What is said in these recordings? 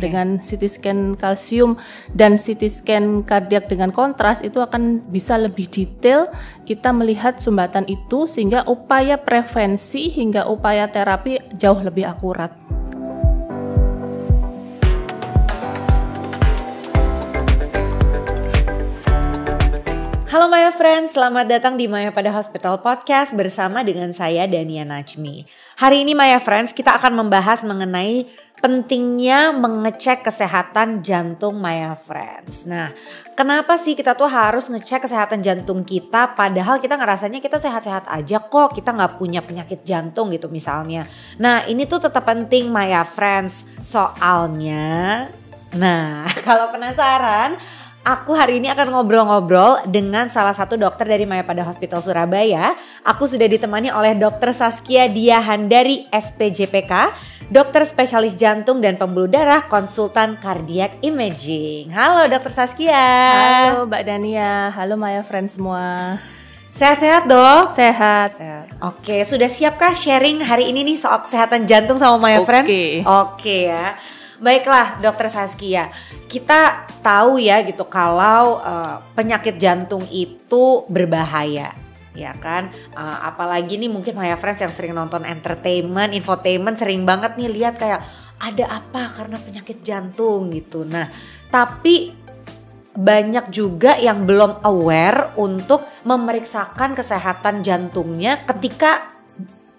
Dengan CT scan kalsium dan CT scan kardiak dengan kontras itu akan bisa lebih detail kita melihat sumbatan itu sehingga upaya prevensi hingga upaya terapi jauh lebih akurat. Halo Maya Friends, selamat datang di Maya Pada Hospital Podcast bersama dengan saya Dania Najmi. Hari ini Maya Friends kita akan membahas mengenai pentingnya mengecek kesehatan jantung Maya Friends. Nah, kenapa sih kita tuh harus ngecek kesehatan jantung kita padahal kita ngerasanya kita sehat-sehat aja kok, kita gak punya penyakit jantung gitu misalnya. Nah, ini tuh tetap penting Maya Friends soalnya. Nah, kalau penasaran, aku hari ini akan ngobrol-ngobrol dengan salah satu dokter dari Maya Pada Hospital Surabaya. Aku sudah ditemani oleh Dr. Saskia Diahan dari SPJPK, dokter spesialis jantung dan pembuluh darah, konsultan cardiac imaging. Halo Dr. Saskia. Halo Mbak Dania, halo Maya Friends semua. Sehat-sehat dok? Sehat. Oke, sudah siapkah sharing hari ini nih soal kesehatan jantung sama Maya Friends? Oke ya. Baiklah Dokter Saskia, kita tahu ya gitu kalau penyakit jantung itu berbahaya, ya kan? Apalagi nih mungkin Maya Friends yang sering nonton entertainment, infotainment sering banget nih lihat kayak ada apa karena penyakit jantung gitu. Nah, tapi banyak juga yang belum aware untuk memeriksakan kesehatan jantungnya ketika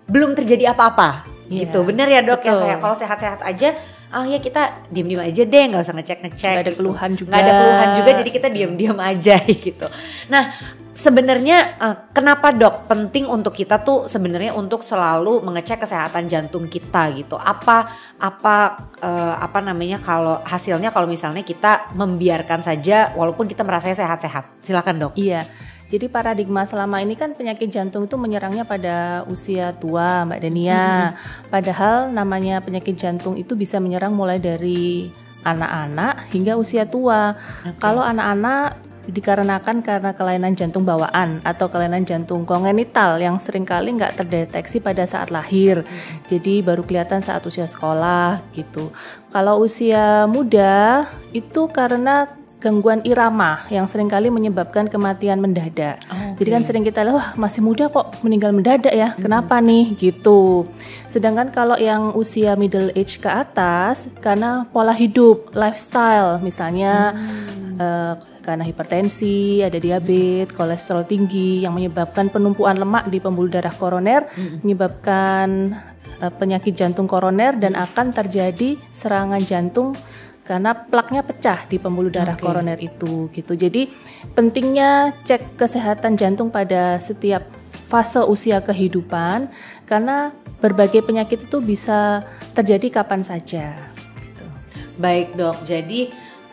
belum terjadi apa-apa, gitu. Bener ya dok? Ya kayak kalau sehat-sehat aja. Oh ya kita diam-diam aja deh, nggak usah ngecek-ngecek. Nggak ada keluhan juga. Nggak ada keluhan juga, jadi kita diam-diam aja gitu. Nah sebenarnya kenapa dok penting untuk kita tuh sebenarnya untuk selalu mengecek kesehatan jantung kita gitu? Apa namanya kalau hasilnya kalau misalnya kita membiarkan saja walaupun kita merasa sehat-sehat? Silakan dok. Iya. Jadi paradigma selama ini kan penyakit jantung itu menyerangnya pada usia tua Mbak Dania. Padahal namanya penyakit jantung itu bisa menyerang mulai dari anak-anak hingga usia tua. Kalau anak-anak dikarenakan karena kelainan jantung bawaan atau kelainan jantung kongenital yang seringkali nggak terdeteksi pada saat lahir. Jadi baru kelihatan saat usia sekolah gitu. Kalau usia muda itu karena gangguan irama yang seringkali menyebabkan kematian mendadak. Jadi kan sering kita lihat, wah masih muda kok meninggal mendadak ya, kenapa nih gitu. Sedangkan kalau yang usia middle age ke atas karena pola hidup, lifestyle misalnya karena hipertensi, ada diabetes, kolesterol tinggi yang menyebabkan penumpuan lemak di pembuluh darah koroner, menyebabkan penyakit jantung koroner dan akan terjadi serangan jantung karena plaknya pecah di pembuluh darah koroner itu gitu. Jadi pentingnya cek kesehatan jantung pada setiap fase usia kehidupan karena berbagai penyakit itu bisa terjadi kapan saja gitu. Baik dok, jadi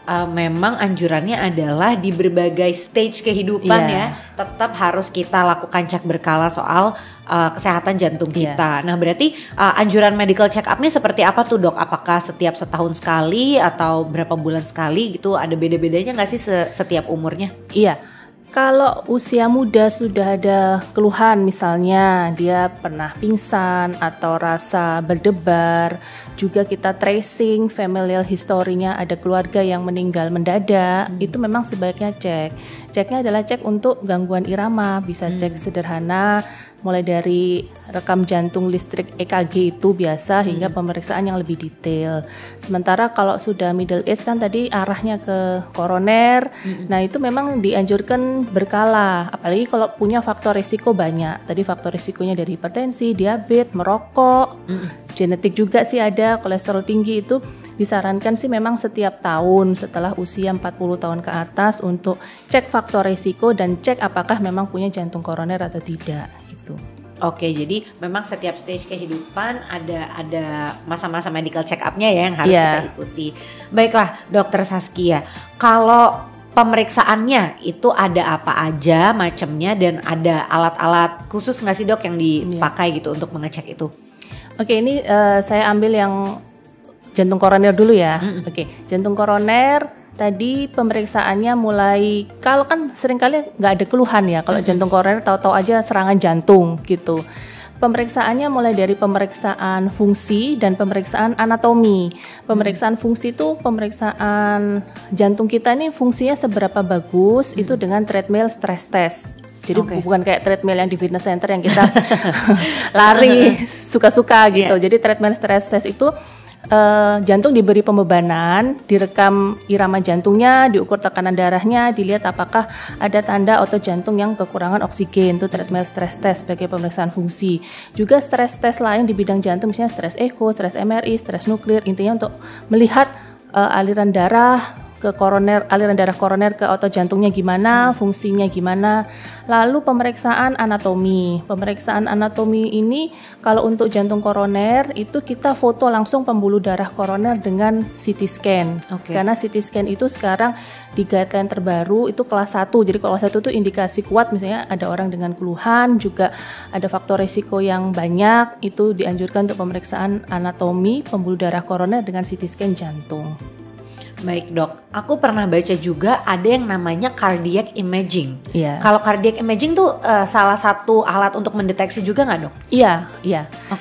memang anjurannya adalah di berbagai stage kehidupan ya tetap harus kita lakukan cek berkala soal kesehatan jantung kita. Nah berarti anjuran medical check up nih seperti apa tuh dok? Apakah setiap setahun sekali atau berapa bulan sekali gitu? Ada beda-bedanya nggak sih setiap umurnya? Iya. Kalau usia muda sudah ada keluhan misalnya dia pernah pingsan atau rasa berdebar, juga kita tracing familial historinya ada keluarga yang meninggal mendadak, itu memang sebaiknya cek. Ceknya adalah cek untuk gangguan irama, bisa cek sederhana mulai dari rekam jantung listrik EKG itu biasa hingga pemeriksaan yang lebih detail. Sementara kalau sudah middle age kan tadi arahnya ke koroner, nah itu memang dianjurkan berkala, apalagi kalau punya faktor risiko banyak. Tadi faktor risikonya dari hipertensi, diabetes, merokok, genetik juga sih ada, kolesterol tinggi itu disarankan sih memang setiap tahun setelah usia 40 tahun ke atas untuk cek faktor risiko dan cek apakah memang punya jantung koroner atau tidak gitu. Oke, jadi memang setiap stage kehidupan ada masa-masa medical check up-nya ya yang harus kita ikuti. Baiklah, Dokter Saskia, kalau pemeriksaannya itu ada apa aja macamnya dan ada alat-alat khusus nggak sih dok yang dipakai gitu untuk mengecek itu? Oke, ini saya ambil yang jantung koroner dulu ya. Oke, jantung koroner tadi pemeriksaannya mulai, kalau kan seringkali nggak ada keluhan ya kalau jantung koroner, tahu-tahu aja serangan jantung gitu. Pemeriksaannya mulai dari pemeriksaan fungsi dan pemeriksaan anatomi. Pemeriksaan fungsi itu pemeriksaan jantung kita ini fungsinya seberapa bagus itu dengan treadmill stress test. Jadi bukan kayak treadmill yang di fitness center yang kita lari suka-suka gitu. Jadi treadmill stress test itu jantung diberi pembebanan, direkam irama jantungnya, diukur tekanan darahnya, dilihat apakah ada tanda otot jantung yang kekurangan oksigen. Itu treadmill stress test sebagai pemeriksaan fungsi. Juga stress test lain di bidang jantung, misalnya stress echo, stress MRI, stress nuklir, intinya untuk melihat aliran darah ke koroner, aliran darah koroner ke otot jantungnya gimana, fungsinya gimana. Lalu pemeriksaan anatomi. Pemeriksaan anatomi ini kalau untuk jantung koroner itu kita foto langsung pembuluh darah koroner dengan CT scan. Karena CT scan itu sekarang di guideline terbaru itu kelas 1. Jadi kelas 1 itu indikasi kuat, misalnya ada orang dengan keluhan, juga ada faktor risiko yang banyak, itu dianjurkan untuk pemeriksaan anatomi pembuluh darah koroner dengan CT scan jantung. Baik dok, aku pernah baca juga ada yang namanya cardiac imaging. Iya. Kalau cardiac imaging tuh salah satu alat untuk mendeteksi juga nggak dok? Iya.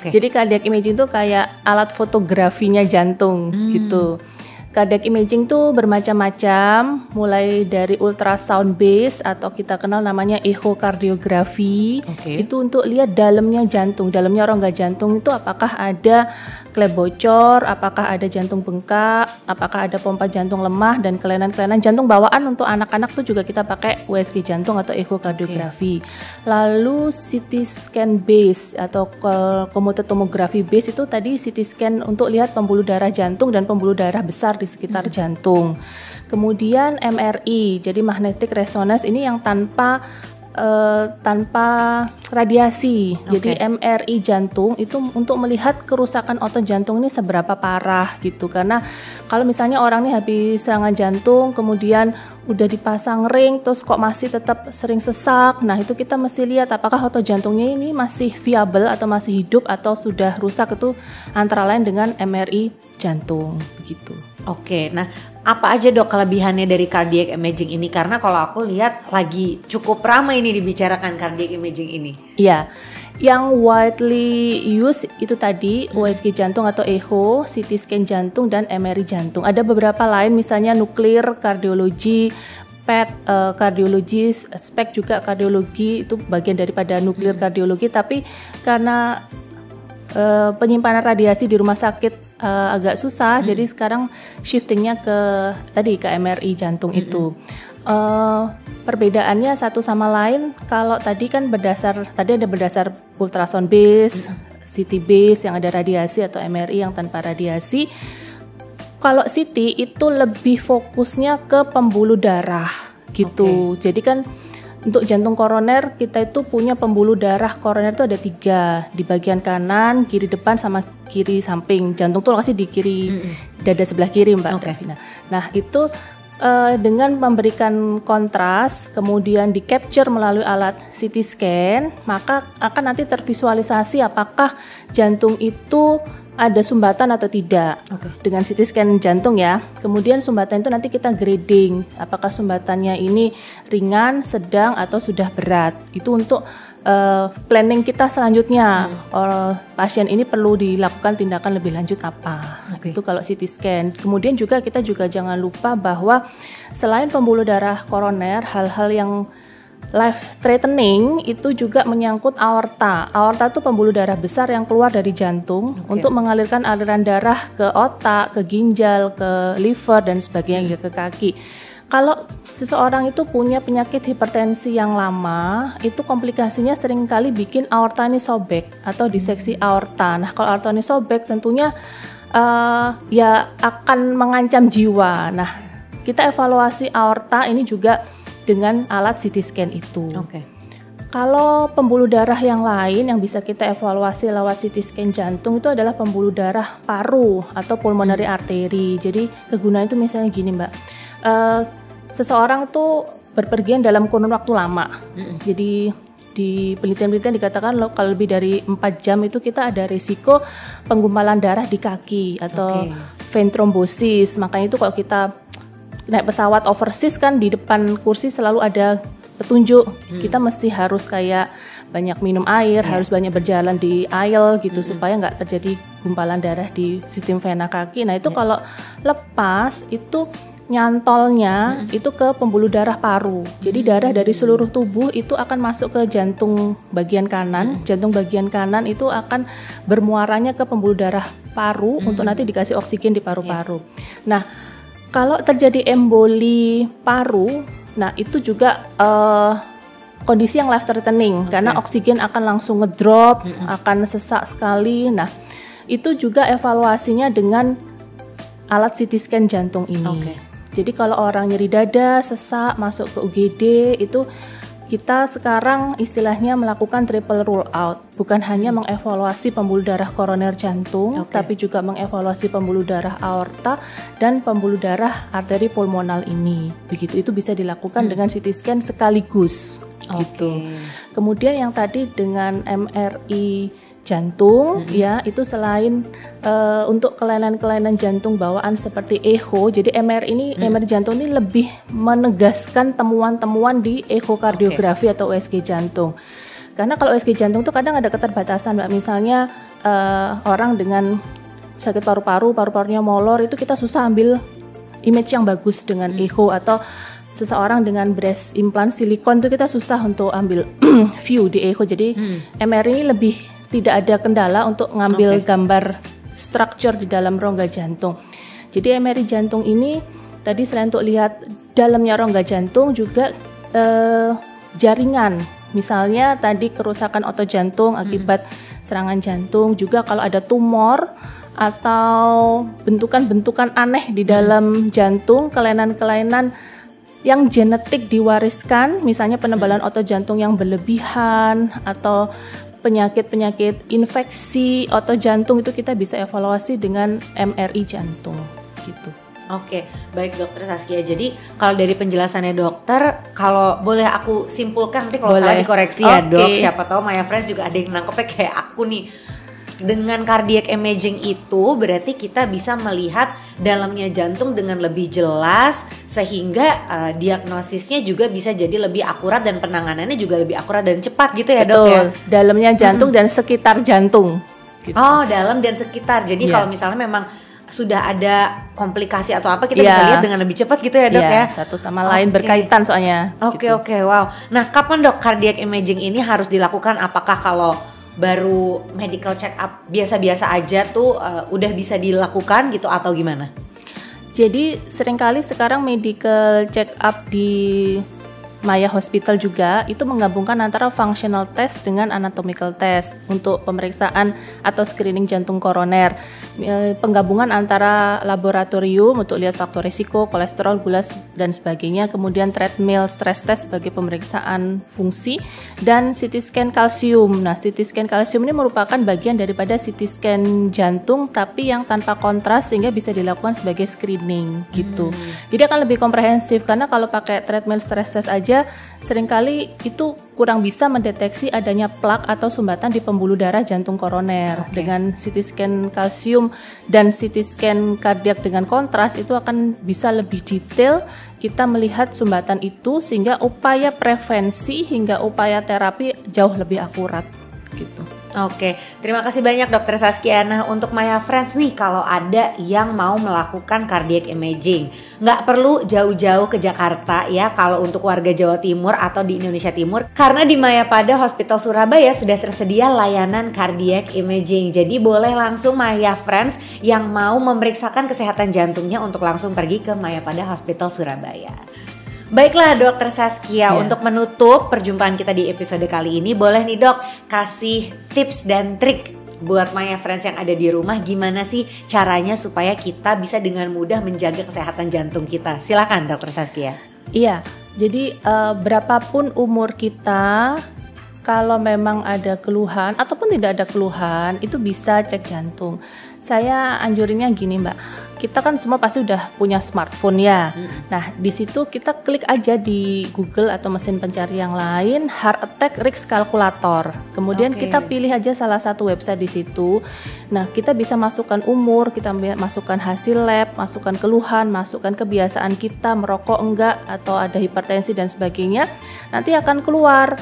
Jadi cardiac imaging tuh kayak alat fotografinya jantung gitu. Cardiac imaging tuh bermacam-macam, mulai dari ultrasound base atau kita kenal namanya echokardiografi. Itu untuk lihat dalamnya jantung, dalamnya rongga jantung itu apakah ada klep bocor, apakah ada jantung bengkak, apakah ada pompa jantung lemah, dan kelainan-kelainan jantung bawaan. Untuk anak-anak tuh juga kita pakai USG jantung atau echokardiografi. Lalu CT scan base atau computed tomography base itu tadi CT scan untuk lihat pembuluh darah jantung dan pembuluh darah besar di sekitar jantung. Kemudian MRI, jadi magnetic resonance ini yang tanpa radiasi. Jadi MRI jantung itu untuk melihat kerusakan otot jantung ini seberapa parah gitu. Karena kalau misalnya orang ini habis serangan jantung kemudian udah dipasang ring terus kok masih tetap sering sesak. Nah, itu kita mesti lihat apakah otot jantungnya ini masih viable atau masih hidup atau sudah rusak. Itu antara lain dengan MRI jantung begitu. Nah apa aja dok kelebihannya dari cardiac imaging ini? Karena kalau aku lihat lagi cukup ramai ini dibicarakan cardiac imaging ini. Iya, yang widely used itu tadi USG jantung atau echo, CT scan jantung, dan MRI jantung. Ada beberapa lain misalnya nuklir, kardiologi, PET, kardiologi, SPECT juga kardiologi, itu bagian daripada nuklir kardiologi. Tapi karena penyimpanan radiasi di rumah sakit agak susah, jadi sekarang shiftingnya ke MRI jantung itu. Perbedaannya satu sama lain, kalau tadi kan ada berdasar ultrasound base, CT base yang ada radiasi atau MRI yang tanpa radiasi. Kalau CT itu lebih fokusnya ke pembuluh darah gitu. Jadi kan untuk jantung koroner kita itu punya pembuluh darah koroner itu ada 3, di bagian kanan, kiri depan, sama kiri samping. Jantung tuh lokasi di kiri dada sebelah kiri Mbak Davina. Nah itu dengan memberikan kontras kemudian di capture melalui alat CT scan, maka akan nanti tervisualisasi apakah jantung itu ada sumbatan atau tidak dengan CT scan jantung ya. Kemudian sumbatan itu nanti kita grading, apakah sumbatannya ini ringan, sedang, atau sudah berat. Itu untuk planning kita selanjutnya. Pasien ini perlu dilakukan tindakan lebih lanjut apa. Itu kalau CT scan. Kemudian juga kita jangan lupa bahwa selain pembuluh darah koroner, hal-hal yang life threatening itu juga menyangkut aorta. Aorta itu pembuluh darah besar yang keluar dari jantung untuk mengalirkan aliran darah ke otak, ke ginjal, ke liver, dan sebagainya, ke kaki. Kalau seseorang itu punya penyakit hipertensi yang lama, itu komplikasinya seringkali bikin aorta ini sobek atau diseksi aorta. Nah, kalau aorta ini sobek tentunya ya akan mengancam jiwa. Nah, kita evaluasi aorta ini juga dengan alat CT scan itu. Kalau pembuluh darah yang lain yang bisa kita evaluasi lewat CT scan jantung itu adalah pembuluh darah paru atau pulmonary artery. Jadi kegunaan itu misalnya gini Mbak, seseorang tuh berpergian dalam kurun waktu lama. Jadi di penelitian-penelitian dikatakan kalau lebih dari 4 jam itu kita ada risiko penggumpalan darah di kaki atau vein thrombosis. Makanya itu kalau kita naik pesawat overseas kan di depan kursi selalu ada petunjuk. Kita mesti harus kayak banyak minum air, harus banyak berjalan di aisle gitu supaya nggak terjadi gumpalan darah di sistem vena kaki. Nah itu kalau lepas itu nyantolnya itu ke pembuluh darah paru. Jadi darah dari seluruh tubuh itu akan masuk ke jantung bagian kanan. Jantung bagian kanan itu akan bermuaranya ke pembuluh darah paru untuk nanti dikasih oksigen di paru-paru. Nah, kalau terjadi emboli paru, nah itu juga kondisi yang life threatening karena oksigen akan langsung ngedrop, akan sesak sekali. Nah, itu juga evaluasinya dengan alat CT scan jantung ini. Jadi kalau orang nyeri dada, sesak, masuk ke UGD, itu kita sekarang istilahnya melakukan triple rule out. Bukan hanya mengevaluasi pembuluh darah koroner jantung, tapi juga mengevaluasi pembuluh darah aorta dan pembuluh darah arteri pulmonal ini. Begitu, itu bisa dilakukan dengan CT scan sekaligus. Gitu. Kemudian yang tadi dengan MRI jantung, ya itu selain untuk kelainan-kelainan jantung bawaan seperti echo, jadi MRI jantung ini lebih menegaskan temuan-temuan di ekokardiografi atau USG jantung. Karena kalau USG jantung itu kadang ada keterbatasan, Mbak. Misalnya orang dengan sakit paru-parunya molor, itu kita susah ambil image yang bagus dengan echo, atau seseorang dengan breast implant silikon itu kita susah untuk ambil view di echo. Jadi MRI ini lebih tidak ada kendala untuk ngambil gambar structure di dalam rongga jantung. Jadi MRI jantung ini tadi selain untuk lihat dalamnya rongga jantung juga jaringan. Misalnya tadi kerusakan otot jantung akibat serangan jantung, juga kalau ada tumor atau bentukan-bentukan aneh di dalam jantung, kelainan-kelainan yang genetik diwariskan, misalnya penebalan otot jantung yang berlebihan atau penyakit-penyakit infeksi otot jantung, itu kita bisa evaluasi dengan MRI jantung gitu. Oke, baik Dokter Saskia. Jadi kalau dari penjelasannya dokter, kalau boleh aku simpulkan, nanti kalau salah dikoreksi ya Dok. Siapa tahu Maya Friends juga ada yang nangkepnya kayak aku nih. Dengan cardiac imaging itu berarti kita bisa melihat dalamnya jantung dengan lebih jelas, sehingga diagnosisnya juga bisa jadi lebih akurat dan penanganannya juga lebih akurat dan cepat gitu ya. Betul. Dok ya. Dalamnya jantung dan sekitar jantung. Gitu. Oh, dalam dan sekitar. Jadi kalau misalnya memang sudah ada komplikasi atau apa, kita bisa lihat dengan lebih cepat gitu ya Dok ya. Satu sama lain berkaitan soalnya. Oke, wow. Nah, kapan Dok cardiac imaging ini harus dilakukan? Apakah kalau baru medical check up biasa-biasa aja tuh udah bisa dilakukan gitu atau gimana? Jadi seringkali sekarang medical check up di Maya Hospital juga itu menggabungkan antara functional test dengan anatomical test untuk pemeriksaan atau screening jantung koroner. Penggabungan antara laboratorium untuk lihat faktor risiko, kolesterol, gula dan sebagainya, kemudian treadmill stress test sebagai pemeriksaan fungsi, dan CT scan kalsium. Nah, CT scan kalsium ini merupakan bagian daripada CT scan jantung tapi yang tanpa kontras, sehingga bisa dilakukan sebagai screening gitu. Jadi akan lebih komprehensif, karena kalau pakai treadmill stress test aja seringkali itu kurang bisa mendeteksi adanya plak atau sumbatan di pembuluh darah jantung koroner. Dengan CT scan kalsium dan CT scan kardiak dengan kontras itu akan bisa lebih detail kita melihat sumbatan itu, sehingga upaya prevensi hingga upaya terapi jauh lebih akurat gitu. Oke, terima kasih banyak Dokter Saskia. Nah, untuk Maya Friends nih, kalau ada yang mau melakukan cardiac imaging, nggak perlu jauh-jauh ke Jakarta ya kalau untuk warga Jawa Timur atau di Indonesia Timur, karena di Mayapada Hospital Surabaya sudah tersedia layanan cardiac imaging. Jadi boleh langsung Maya Friends yang mau memeriksakan kesehatan jantungnya untuk langsung pergi ke Mayapada Hospital Surabaya. Baiklah Dokter Saskia, untuk menutup perjumpaan kita di episode kali ini, boleh nih Dok kasih tips dan trik buat Maya Friends yang ada di rumah, gimana sih caranya supaya kita bisa dengan mudah menjaga kesehatan jantung kita? Silakan Dokter Saskia. Iya, jadi berapapun umur kita, kalau memang ada keluhan ataupun tidak ada keluhan, itu bisa cek jantung. Saya anjurinnya gini Mbak, kita kan semua pasti udah punya smartphone ya. Nah, di situ kita klik aja di Google atau mesin pencari yang lain heart attack risk calculator. Kemudian kita pilih aja salah satu website di situ. Nah, kita bisa masukkan umur, kita masukkan hasil lab, masukkan keluhan, masukkan kebiasaan kita merokok enggak atau ada hipertensi dan sebagainya. Nanti akan keluar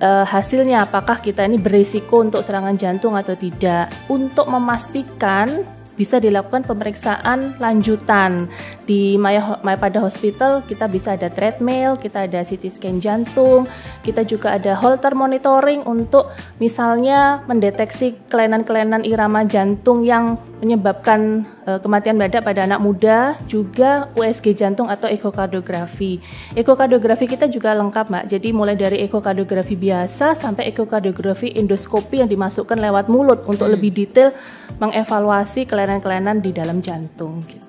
hasilnya apakah kita ini berisiko untuk serangan jantung atau tidak. Untuk memastikan bisa dilakukan pemeriksaan lanjutan di Mayapada Hospital. Kita bisa ada treadmill, kita ada CT scan jantung, kita juga ada Holter monitoring untuk misalnya mendeteksi kelainan-kelainan irama jantung yang menyebabkan kematian mendadak pada anak muda, juga USG jantung atau ekokardiografi. Ekokardiografi kita juga lengkap, Mbak. Jadi mulai dari ekokardiografi biasa sampai ekokardiografi endoskopi yang dimasukkan lewat mulut untuk lebih detail mengevaluasi kelainan-kelainan di dalam jantung gitu.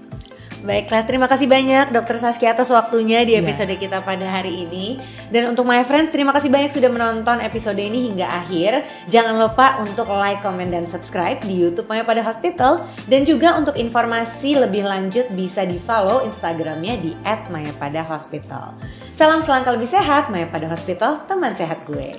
Baiklah, terima kasih banyak Dr. Saskia atas waktunya di episode kita pada hari ini. Dan untuk my friends, terima kasih banyak sudah menonton episode ini hingga akhir. Jangan lupa untuk like, comment, dan subscribe di YouTube Mayapada Hospital. Dan juga untuk informasi lebih lanjut bisa di follow Instagramnya di @mayapadahospital. Salam selangkah lebih sehat, Mayapada Hospital, teman sehat gue.